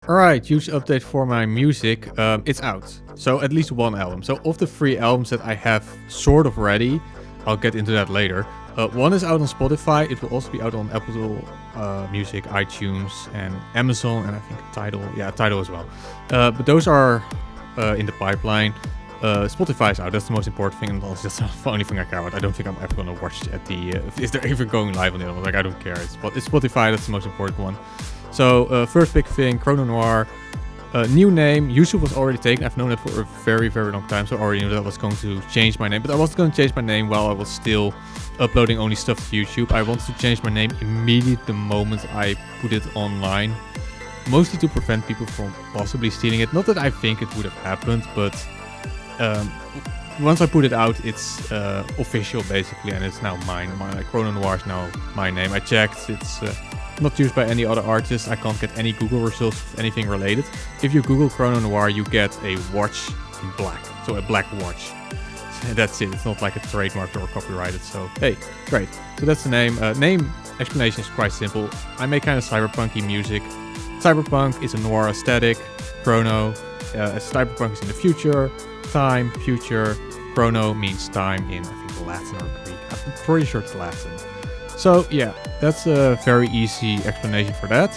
Alright, huge update for my music. It's out. So at least one album. So of the 3 albums that I have sort of ready, I'll get into that later. One is out on Spotify. It will also be out on Apple Music, iTunes, and Amazon, and I think Tidal. Yeah, Tidal as well. But those are in the pipeline. Spotify is out. That's the most important thing, and also that's not the only thing I care about. I don't think I'm ever gonna watch at the. Is there even going live on the other one? Like I don't care. It's Spotify. That's the most important one. So first big thing, Chrono Noir. New name. Yusuf was already taken. I've known it for a very, very long time, so I already knew that I was going to change my name. But I wasn't going to change my name while I was still uploading only stuff to YouTube. I wanted to change my name immediately the moment I put it online. Mostly to prevent people from possibly stealing it. Not that I think it would have happened, but once I put it out, it's official basically, and it's now mine. My Chrono Noir is now my name. I checked. It's not used by any other artist. I can't get any Google results with anything related. If you Google Chrono Noir, you get a watch in black. So a black watch. That's it. It's not like a trademark or copyrighted. So hey, great. So that's the name. Name explanation is quite simple. I make kind of cyberpunky music. Cyberpunk is a noir aesthetic. Chrono, cyberpunk is in the future. Time, future. Chrono means time in, I think, Latin or Greek. I'm pretty sure it's Latin. So yeah, that's a very easy explanation for that.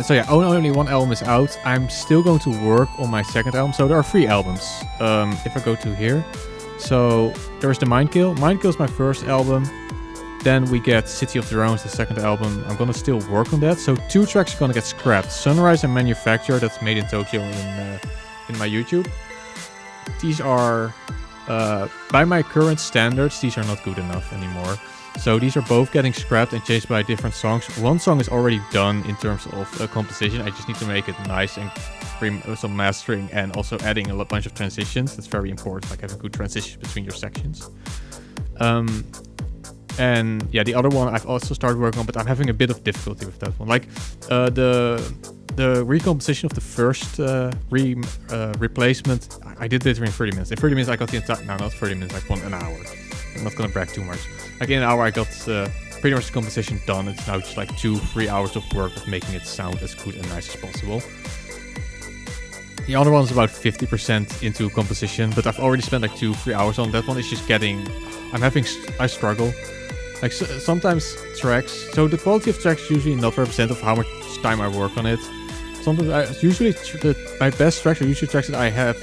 So yeah, only one album is out. I'm still going to work on my second album. So there are 3 albums. If I go to here, so there's the Mindkill. Mindkill is my first album. Then we get City of Drones, the second album. I'm gonna still work on that. So 2 tracks are gonna get scrapped. Sunrise and Manufacture, that's made in Tokyo in my YouTube. These are, by my current standards, these are not good enough anymore. So these are both getting scrapped and changed by different songs. One song is already done in terms of composition. I just need to make it nice and some mastering and also adding a bunch of transitions. That's very important, like having good transitions between your sections. And yeah, the other one I've also started working on, but I'm having a bit of difficulty with that one. Like the recomposition of the first replacement, I did it in 30 minutes. In 30 minutes I got the entire, no, not 30 minutes, like an hour. I'm not gonna brag too much. Like in an hour I got pretty much the composition done. It's now just like 2-3 hours of work of making it sound as good and nice as possible. The other one's about 50% into composition, but I've already spent like 2-3 hours on that one. It's just getting, I struggle. Like sometimes tracks, so the quality of tracks is usually not representative of how much time I work on it. Sometimes my best tracks are usually tracks that I have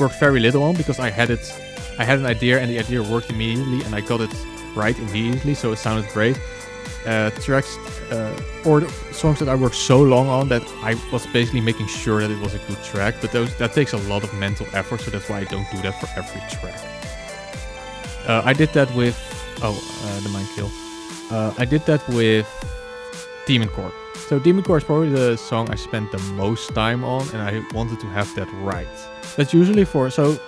worked very little on because I had an idea and the idea worked immediately and I got it right immediately, so it sounded great. Tracks or songs that I worked so long on that I was basically making sure that it was a good track, but that takes a lot of mental effort, so that's why I don't do that for every track. I did that with the Mindkill. I did that with Demon Core. So Demon Core is probably the song I spent the most time on, and I wanted to have that right. That's usually so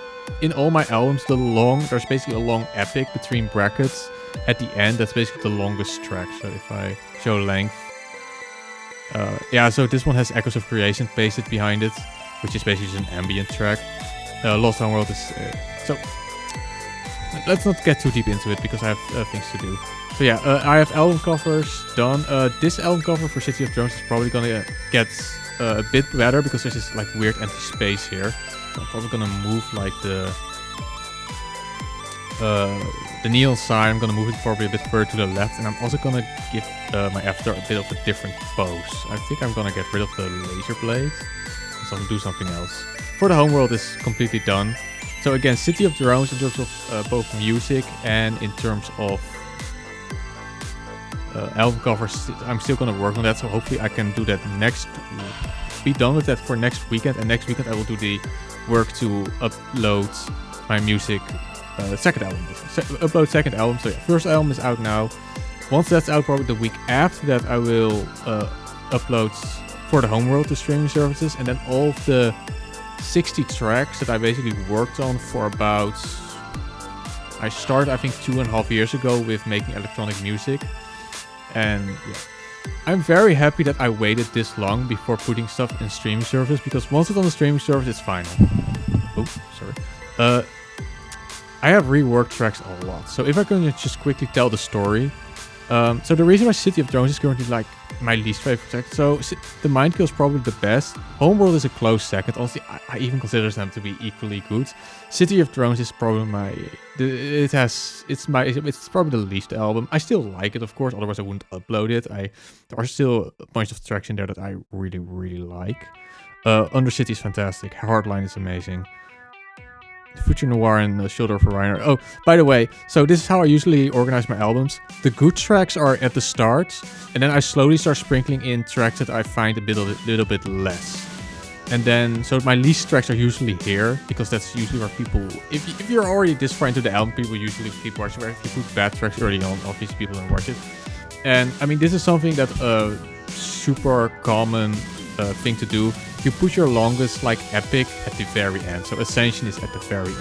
in all my albums, there's basically a long epic between brackets at the end. That's basically the longest track. So if I show length, yeah, so this one has Echoes of Creation pasted behind it, which is basically just an ambient track. Lost Homeworld is, so let's not get too deep into it because I have things to do. So yeah, I have album covers done. This album cover for City of Drones is probably gonna get a bit better because there's this like weird empty space here. So I'm probably gonna move like the neon sign. I'm gonna move it probably a bit further to the left, and I'm also gonna give my avatar a bit of a different pose. I think I'm gonna get rid of the laser blade, so I'm gonna do something else. For the Homeworld is completely done. So again, City of Drones in terms of both music and in terms of album covers, I'm still gonna work on that. So hopefully I can do that be done with that for next weekend. And next weekend I will do the work to upload my music, second album. Upload second album. So yeah, first album is out now. Once that's out, probably the week after that, I will upload For the Homeworld to streaming services, and then all of the 60 tracks that I basically worked on for about, I started I think 2.5 years ago with making electronic music, and yeah, I'm very happy that I waited this long before putting stuff in streaming service, because once it's on the streaming service it's final. Oh, sorry. I have reworked tracks a lot, so if I can just quickly tell the story. So the reason why City of Drones is currently like my least favorite track. So the Mindkill is probably the best. Homeworld is a close second. Honestly, I even consider them to be equally good. City of Drones is probably it's probably the least album. I still like it, of course. Otherwise, I wouldn't upload it. There are still a bunch of tracks in there that I really, really like. Undercity is fantastic. Hardline is amazing. Future Noir and Shoulder of a Rhino. Oh, by the way, so this is how I usually organize my albums. The good tracks are at the start, and then I slowly start sprinkling in tracks that I find a little bit less. And then, so my least tracks are usually here, because that's usually where people, if you're already this far into the album, people usually keep watching. Where if you put bad tracks early on, obviously people don't watch it. And I mean, this is something that super common thing to do. You put your longest like epic at the very end. So Ascension is at the very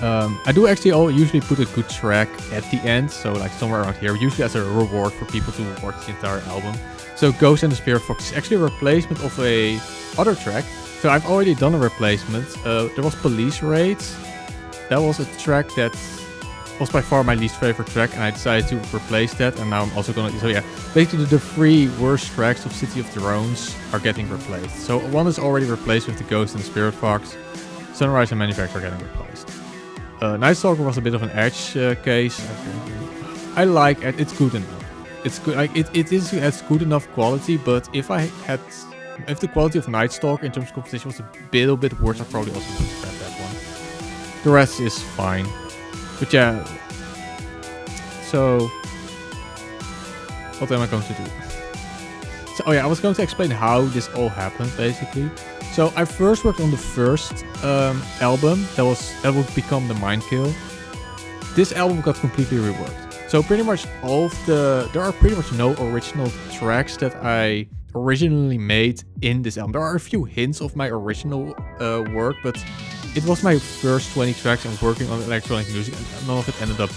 end. I do actually usually put a good track at the end. So like somewhere around here, usually as a reward for people to watch the entire album. So Ghost and the Spirit Fox is actually a replacement of a other track. So I've already done a replacement. There was Police Raids. That was a track that was by far my least favorite track, and I decided to replace that, and now I'm also gonna, so yeah, basically the 3 worst tracks of City of Drones are getting replaced. So one is already replaced with the Ghost and the Spirit Fox. Sunrise and Manufacture are getting replaced. Night Stalker was a bit of an edge case. I like it, it's good enough. It's good, like it has good enough quality, but if the quality of Night Stalker in terms of composition was a little bit worse, I probably also would scrap that one. The rest is fine. But yeah, so what am I going to do? So, oh yeah, I was going to explain how this all happened, basically. So I first worked on the first album that would become the Mindkill. This album got completely reworked. So pretty much there are pretty much no original tracks that I originally made in this album. There are a few hints of my original work, but it was my first 20 tracks and working on electronic music, and none of it ended up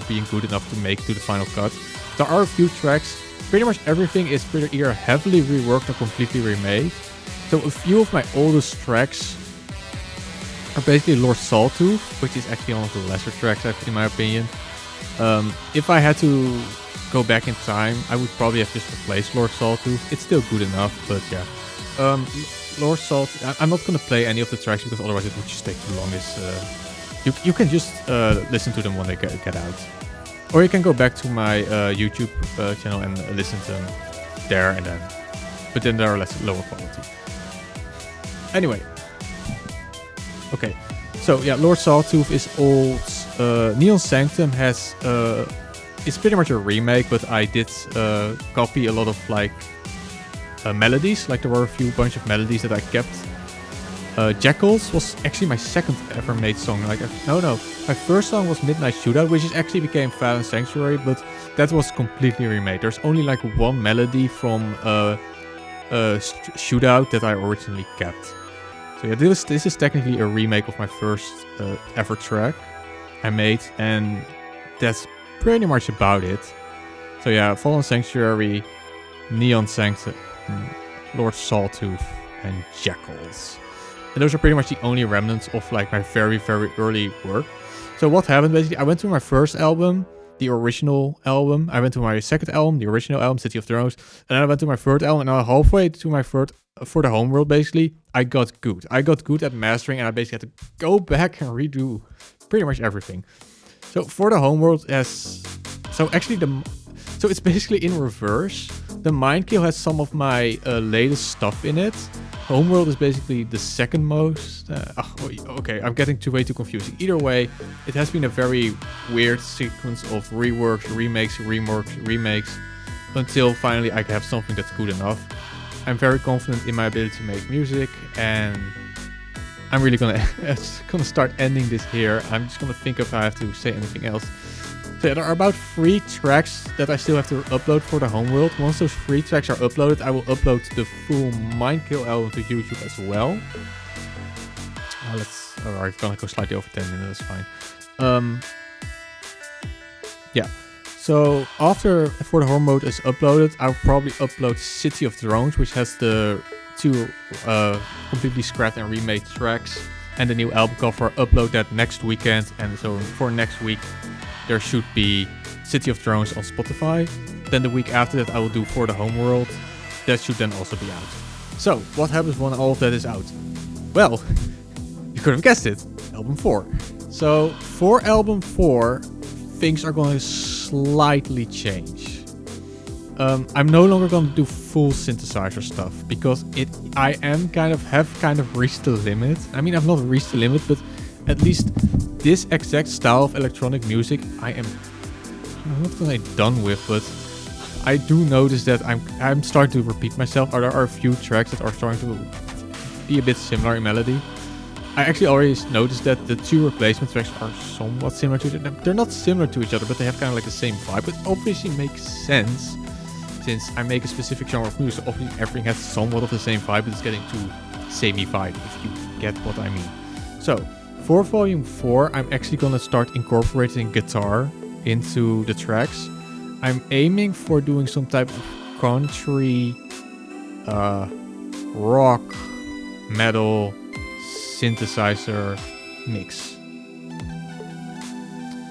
being good enough to make to the final cut. There are a few tracks, pretty much everything is either heavily reworked or completely remade. So a few of my oldest tracks are basically Lord Sawtooth, which is actually one of the lesser tracks in my opinion. If I had to go back in time, I would probably have just replaced Lord Sawtooth. It's still good enough, but yeah. Lord Salt, I'm not going to play any of the tracks because otherwise it would just take too long. You can just listen to them when they get out. Or you can go back to my YouTube channel and listen to them there and then. But then they are lower quality. Anyway. Okay. So yeah, Lord Sawtooth is old. Neon Sanctum it's pretty much a remake, but I did copy a lot of like melodies. Like there were a bunch of melodies that I kept. Jackals was actually my second ever made song. My first song was Midnight Shootout, which actually became Fallen Sanctuary, but that was completely remade. There's only like one melody from Shootout that I originally kept. So yeah, this is technically a remake of my first ever track I made, and that's pretty much about it. So yeah, Fallen Sanctuary, Neon Sanctum, Lord Sawtooth, and Jackals. And those are pretty much the only remnants of like my very, very early work. So what happened basically, I went to my first album, the original album. I went to my second album, the original album, City of Drones. And then I went to my third album, and now halfway to my third, for the Homeworld basically, I got good. I got good at mastering, and I basically had to go back and redo pretty much everything. So for the Homeworld so it's basically in reverse. The Mindkill has some of my latest stuff in it. Homeworld is basically the second most. Okay, I'm getting way too confusing. Either way, it has been a very weird sequence of reworks, remakes, until finally I have something that's good enough. I'm very confident in my ability to make music, and I'm really gonna start ending this here. I'm just gonna think if I have to say anything else. So yeah, there are about 3 tracks that I still have to upload for the Homeworld. Once those 3 tracks are uploaded, I will upload the full Mindkill album to YouTube as well. I'm gonna go slightly over 10 minutes, that's fine. Yeah. So for the Homeworld is uploaded, I'll probably upload City of Drones, which has the 2 completely scrapped and remade tracks and the new album cover. Upload that next weekend, and so for next week there should be City of Drones on Spotify. Then the week after that I will do For the Homeworld. That should then also be out. So, what happens when all of that is out? Well, you could have guessed it, album 4. So, for album 4, things are going to slightly change. I'm no longer going to do full synthesizer stuff because I have kind of reached the limit. I mean, I've not reached the limit, but at least this exact style of electronic music I'm not gonna say done with, but I do notice that I'm starting to repeat myself. There are a few tracks that are starting to be a bit similar in melody. I actually already noticed that the 2 replacement tracks are somewhat similar to each other. They're not similar to each other, but they have kind of like the same vibe. It obviously makes sense since I make a specific genre of music. Obviously everything has somewhat of the same vibe, but it's getting too samey-vibe, if you get what I mean. So, for Volume 4, I'm actually gonna start incorporating guitar into the tracks. I'm aiming for doing some type of country, rock, metal, synthesizer mix.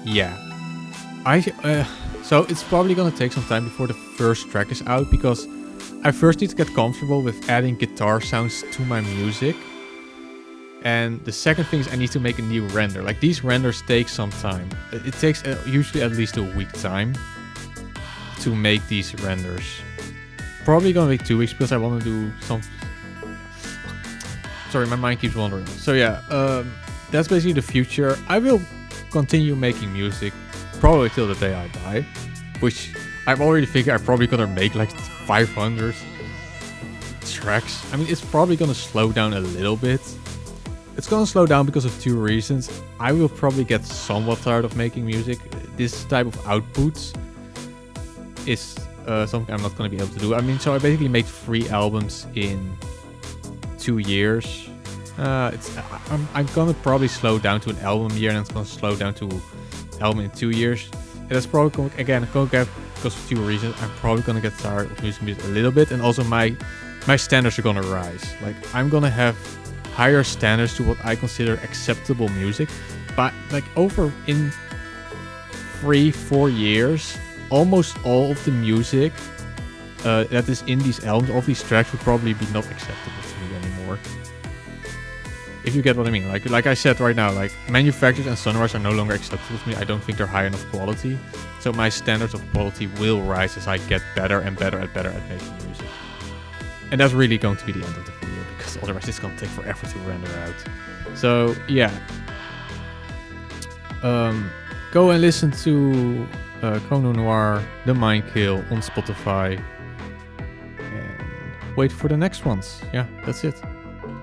Yeah. So it's probably gonna take some time before the first track is out because I first need to get comfortable with adding guitar sounds to my music. And the second thing is I need to make a new render. Like, these renders take some time. It takes usually at least a week time to make these renders. Probably gonna take 2 weeks because I want to do some... Sorry, my mind keeps wandering. So yeah, that's basically the future. I will continue making music probably till the day I die, which I've already figured I'm probably gonna make like 500 tracks. I mean, it's probably gonna slow down a little bit. It's gonna slow down because of 2 reasons. I will probably get somewhat tired of making music. This type of output is something I'm not gonna be able to do. I mean, so I basically made 3 albums in 2 years. I'm gonna probably slow down to an album a year, and it's gonna slow down to album in 2 years. And that's probably gonna get because of 2 reasons. I'm probably gonna get tired of music a little bit, and also my standards are gonna rise. Like, I'm gonna have higher standards to what I consider acceptable music. But like over in 3-4 years, almost all of the music that is in these albums, all of these tracks would probably be not acceptable to me anymore. If you get what I mean. Like I said right now, like Manufactured and Sunrise are no longer acceptable to me. I don't think they're high enough quality. So my standards of quality will rise as I get better and better at making music. And that's really going to be the end of the video, because otherwise it's going to take forever to render out. So yeah. Go and listen to Chrono Noir, The Mind Kill on Spotify. And wait for the next ones. Yeah, that's it.